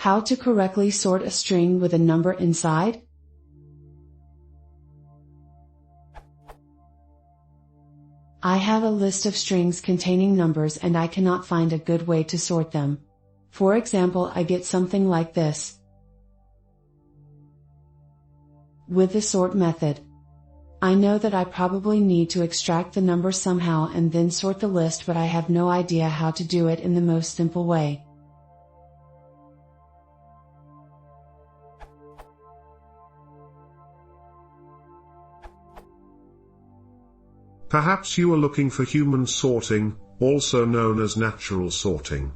How to correctly sort a string with a number inside? I have a list of strings containing numbers and I cannot find a good way to sort them. For example, I get something like this. With the sort method, I know that I probably need to extract the number somehow and then sort the list, but I have no idea how to do it in the most simple way. Perhaps you are looking for human sorting, also known as natural sorting.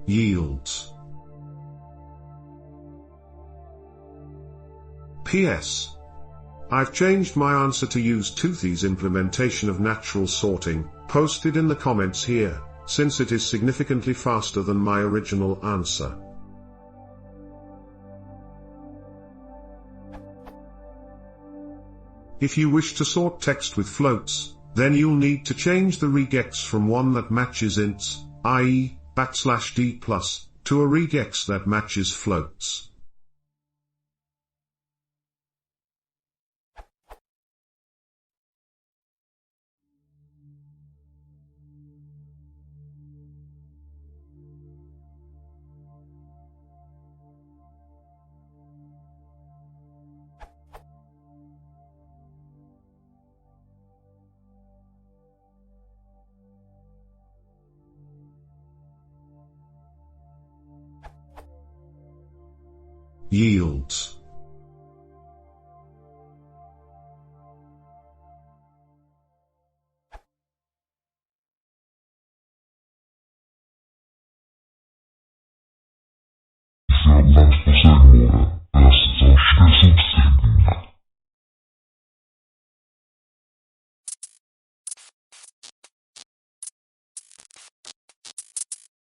Yields. PS. I've changed my answer to use Toothy's implementation of natural sorting, posted in the comments here, since it is significantly faster than my original answer. If you wish to sort text with floats, then you'll need to change the regex from one that matches ints, i.e., \d+, to a regex that matches floats. Yields.